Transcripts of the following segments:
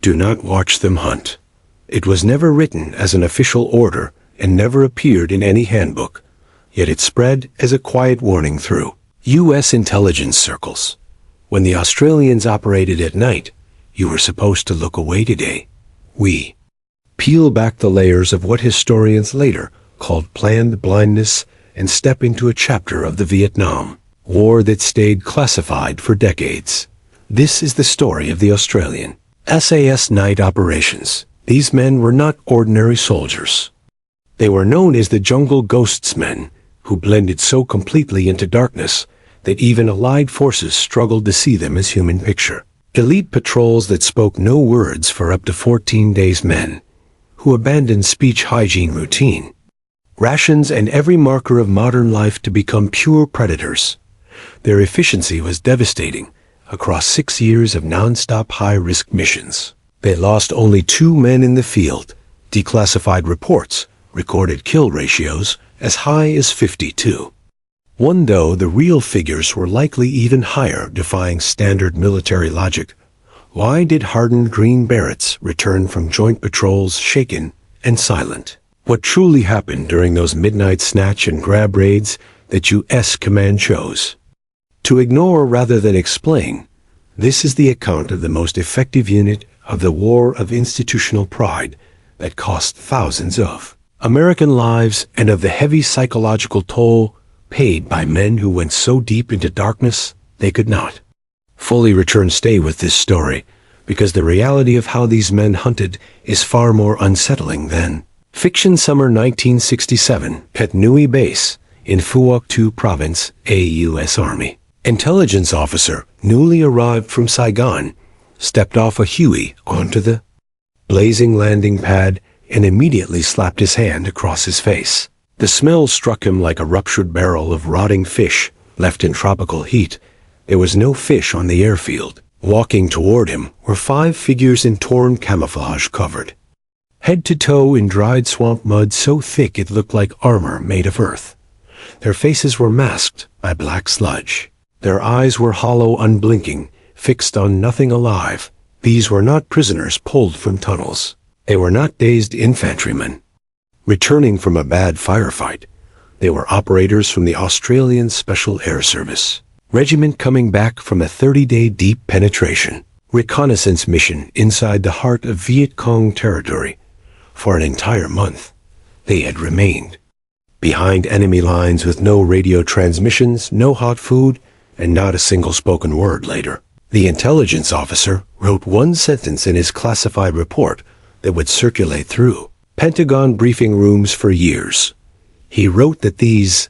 Do not watch them hunt. It was never written as an official order and never appeared in any handbook, yet it spread as a quiet warning through U.S. intelligence circles. When the Australians operated at night, you were supposed to look away today. We peel back the layers of what historians later called planned blindness and step into a chapter of the Vietnam War that stayed classified for decades. This is the story of the Australian SAS night operations. These men were not ordinary soldiers. They were known as the Jungle Ghosts men, who blended so completely into darkness that even Allied forces struggled to see them as human picture. Elite patrols that spoke no words for up to 14 days, men who abandoned speech hygiene routine, rations and every marker of modern life to become pure predators. Their efficiency was devastating across 6 years of non-stop high-risk missions. They lost only 2 men in the field. Declassified reports recorded kill ratios as high as 52. One, though the real figures were likely even higher, defying standard military logic. Why did hardened Green Berets return from joint patrols shaken and silent? What truly happened during those midnight snatch and grab raids that U.S. command chose to ignore rather than explain? This is the account of the most effective unit of the war of institutional pride that cost thousands of American lives and of the heavy psychological toll paid by men who went so deep into darkness they could not fully return. Stay with this story, because the reality of how these men hunted is far more unsettling than fiction. Summer 1967, at Nui Base in Phuoc Thu Province, a U.S. Army intelligence officer newly arrived from Saigon stepped off a Huey onto the blazing landing pad and immediately slapped his hand across his face. The smell struck him like a ruptured barrel of rotting fish left in tropical heat. There was no fish on the airfield. Walking toward him were 5 figures in torn camouflage, covered head to toe in dried swamp mud so thick it looked like armor made of earth. Their faces were masked by black sludge. Their eyes were hollow, unblinking, fixed on nothing alive. These were not prisoners pulled from tunnels. They were not dazed infantrymen returning from a bad firefight. They were operators from the Australian Special Air Service Regiment, coming back from a 30-day deep penetration reconnaissance mission inside the heart of Viet Cong territory. For an entire month, they had remained behind enemy lines with no radio transmissions, no hot food, and not a single spoken word. Later, the intelligence officer wrote one sentence in his classified report that would circulate through Pentagon briefing rooms for years. He wrote that these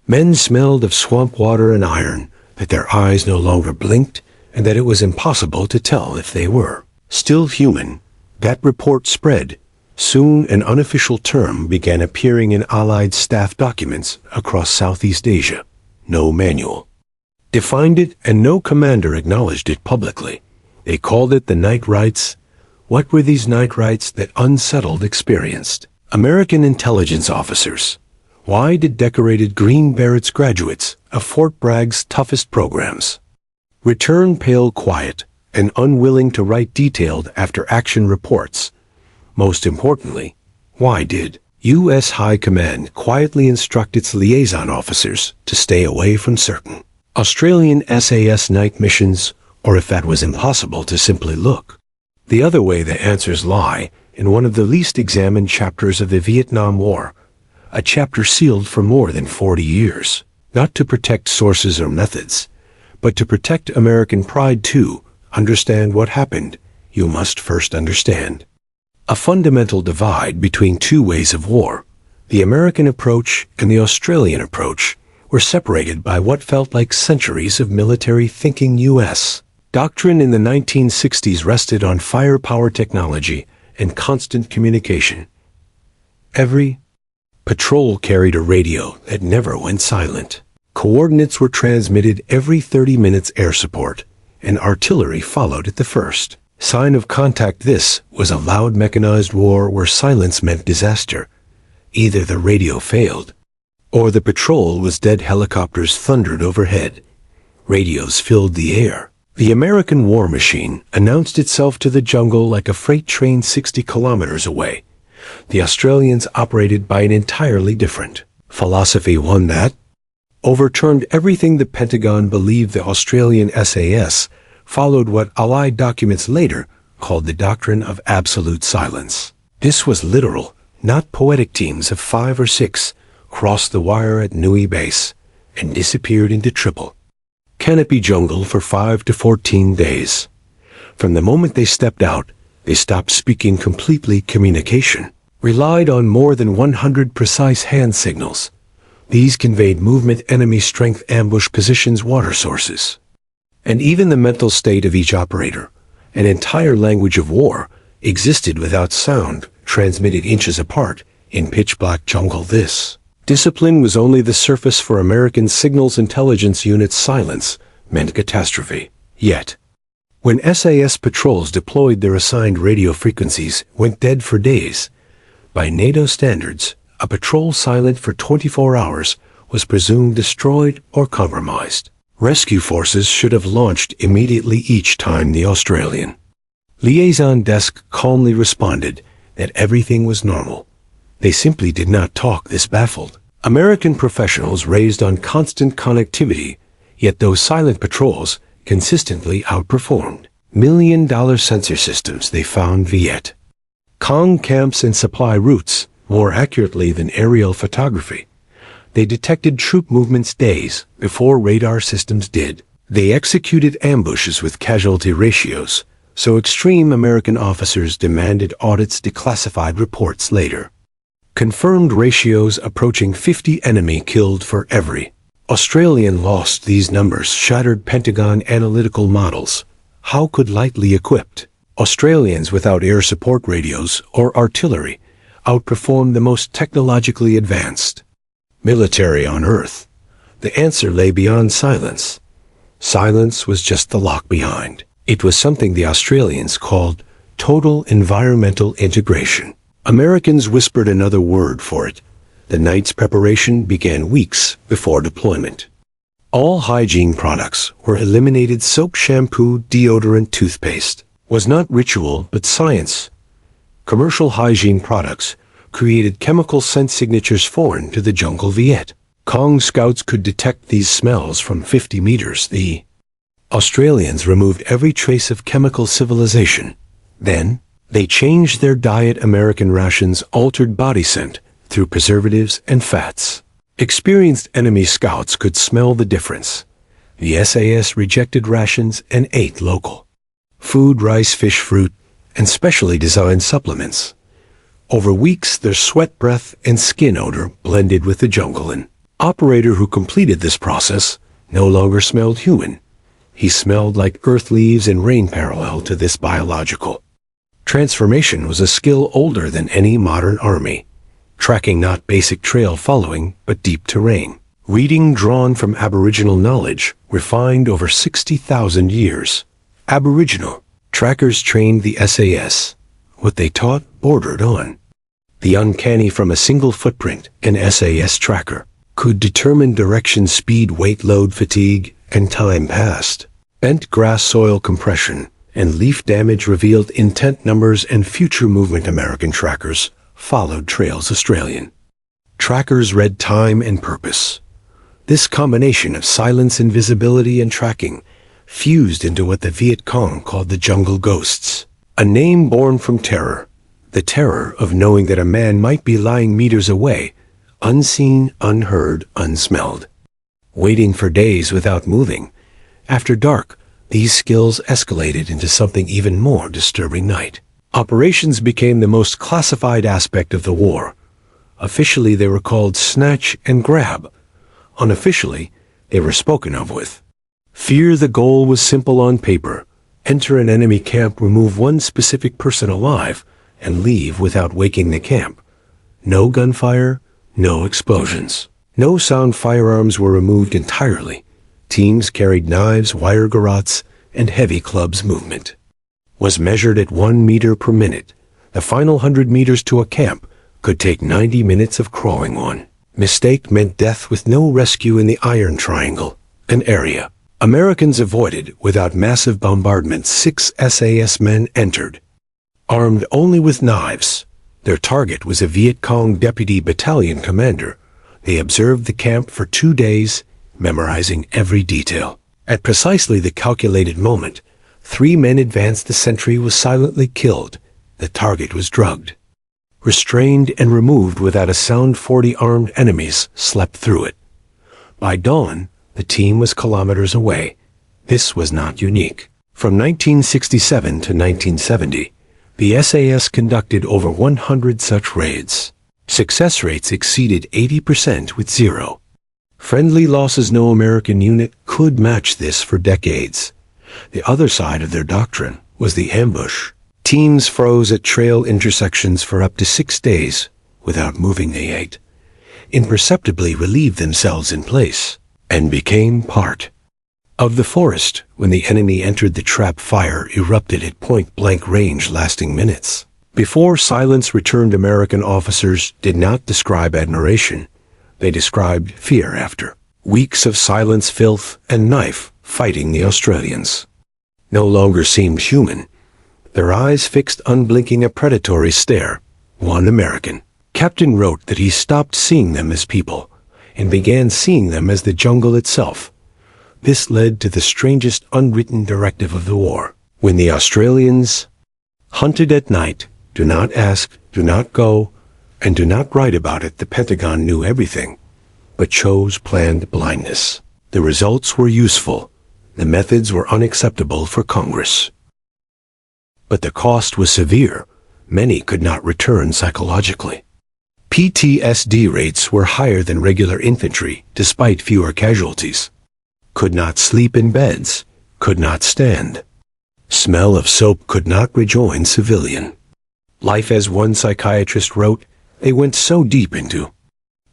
men smelled of swamp water and iron, that their eyes no longer blinked, and that it was impossible to tell if they were still human. That report spread. Soon an unofficial term began appearing in Allied staff documents across Southeast Asia. No manual defined it, and no commander acknowledged it publicly. They called it the night rites. What were these night rites that unsettled, experienced American intelligence officers? Why did decorated Green Berets graduates of Fort Bragg's toughest programs return pale, quiet, and unwilling to write detailed after-action reports? Most importantly, why did U.S. High Command quietly instruct its liaison officers to stay away from certain Australian SAS night missions, or if that was impossible, to simply look the other way? The answers lie in one of the least examined chapters of the Vietnam War, a chapter sealed for more than 40 years, not to protect sources or methods, but to protect American pride. To understand what happened, you must first understand a fundamental divide between 2 ways of war. The American approach and the Australian approach were separated by what felt like centuries of military thinking. U.S. doctrine in the 1960s rested on firepower technology and constant communication. Every patrol carried a radio that never went silent. Coordinates were transmitted every 30 minutes. Air support and artillery followed at the first sign of contact. This was a loud mechanized war where silence meant disaster. Either the radio failed, or the patrol was dead. Helicopters thundered overhead. Radios filled the air. The American war machine announced itself to the jungle like a freight train 60 kilometers away. The Australians operated by an entirely different philosophy, one that overturned everything the Pentagon believed. The Australian SAS followed what Allied documents later called the doctrine of absolute silence. This was literal, not poetic. Teams of 5 or 6 crossed the wire at Nui Base and disappeared into triple canopy jungle for 5 to 14 days. From the moment they stepped out, they stopped speaking completely. Communication relied on more than 100 precise hand signals. These conveyed movement, enemy strength, ambush positions, water sources, and even the mental state of each operator. An entire language of war existed without sound, transmitted inches apart in pitch-black jungle. This discipline was only the surface for American signals intelligence units. Silence meant catastrophe. Yet, when SAS patrols deployed, their assigned radio frequencies went dead for days. By NATO standards, a patrol silent for 24 hours was presumed destroyed or compromised. Rescue forces should have launched immediately each time. The Australian liaison desk calmly responded that everything was normal. They simply did not talk. This baffled American professionals raised on constant connectivity, yet those silent patrols consistently outperformed million-dollar sensor systems. They found Viet Cong camps and supply routes more accurately than aerial photography. They detected troop movements days before radar systems did. They executed ambushes with casualty ratios so extreme American officers demanded audits. Declassified reports later confirmed ratios approaching 50 enemy killed for every Australian lost. These numbers shattered Pentagon analytical models. How could lightly equipped Australians without air support radios or artillery outperform the most technologically advanced military on Earth? The answer lay beyond silence. Silence was just the lock behind. It was something the Australians called total environmental integration. Americans whispered another word for it. The night's preparation began weeks before deployment. All hygiene products were eliminated. Soap, shampoo, deodorant, toothpaste was not ritual but science. Commercial hygiene products created chemical scent signatures foreign to the jungle. Viet Cong scouts could detect these smells from 50 meters. The Australians removed every trace of chemical civilization. Then, they changed their diet. American rations altered body scent through preservatives and fats. Experienced enemy scouts could smell the difference. The SAS rejected rations and ate local food, rice, fish, fruit, and specially designed supplements. Over weeks, their sweat, breath, and skin odor blended with the jungle. An operator who completed this process no longer smelled human. He smelled like earth, leaves, and rain. Parallel to this biological transformation was a skill older than any modern army. Tracking, not basic trail following, but deep terrain. Reading drawn from Aboriginal knowledge, refined over 60,000 years. Aboriginal trackers trained the SAS. What they taught bordered on the uncanny. From a single footprint, an SAS tracker could determine direction, speed, weight, load, fatigue, and time passed. Bent grass, soil compression, and leaf damage revealed intent, numbers, and future movement. American trackers followed trails. Australian trackers read time and purpose. This combination of silence, invisibility, and tracking fused into what the Viet Cong called the jungle ghosts, a name born from terror, the terror of knowing that a man might be lying meters away, unseen, unheard, unsmelled, waiting for days without moving. After dark, these skills escalated into something even more disturbing. Night operations became the most classified aspect of the war. Officially, they were called snatch and grab. Unofficially, they were spoken of with fear. The goal was simple on paper: enter an enemy camp, remove one specific person alive, and leave without waking the camp. No gunfire, no explosions, no sound. Firearms were removed entirely. Teams carried knives, wire garrots, and heavy clubs. Movement was measured at 1 meter per minute. The final 100 meters to a camp could take 90 minutes of crawling. One mistake meant death, with no rescue in the Iron Triangle, an area Americans avoided without massive bombardments. 6 SAS men entered, armed only with knives. Their target was a Viet Cong deputy battalion commander. They observed the camp for 2 days, memorizing every detail. At precisely the calculated moment, 3 men advanced. The sentry was silently killed. The target was drugged, restrained, and removed without a sound. 40 armed enemies slept through it. By dawn, the team was kilometers away. This was not unique. From 1967 to 1970, the SAS conducted over 100 such raids. Success rates exceeded 80% with 0 friendly losses. No American unit could match this for decades. The other side of their doctrine was the ambush. Teams froze at trail intersections for up to 6 days without moving. They ate, imperceptibly relieved themselves in place, and became part of the forest. When the enemy entered, the trap fire erupted at point-blank range, lasting minutes. Before silence returned, American officers did not describe admiration. They described fear. After weeks of silence, filth, and knife fighting, the Australians no longer seemed human. Their eyes fixed unblinking, a predatory stare. One American captain wrote that he stopped seeing them as people and began seeing them as the jungle itself. This led to the strangest unwritten directive of the war. When the Australians hunted at night, do not ask, do not go, and do not write about it. The Pentagon knew everything, but chose planned blindness. The results were useful. The methods were unacceptable for Congress. But the cost was severe. Many could not return psychologically. PTSD rates were higher than regular infantry, despite fewer casualties. Could not sleep in beds, could not stand. Smell of soap, could not rejoin civilian life. As one psychiatrist wrote, they went so deep into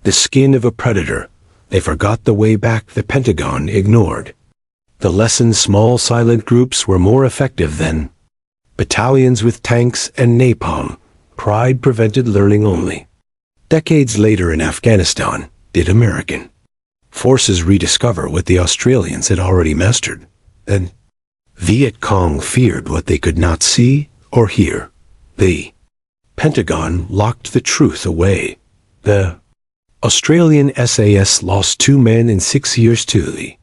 the skin of a predator, they forgot the way back. The Pentagon ignored the lesson. Small silent groups were more effective than battalions with tanks and napalm. Pride prevented learning only. Decades later in Afghanistan, did American forces rediscover what the Australians had already mastered. Then Viet Cong feared what they could not see or hear. The Pentagon locked the truth away. The Australian SAS lost 2 men in 6 years too. The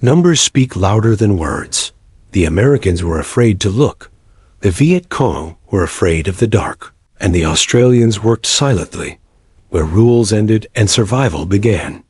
numbers speak louder than words. The Americans were afraid to look. The Viet Cong were afraid of the dark, and the Australians worked silently, where rules ended and survival began.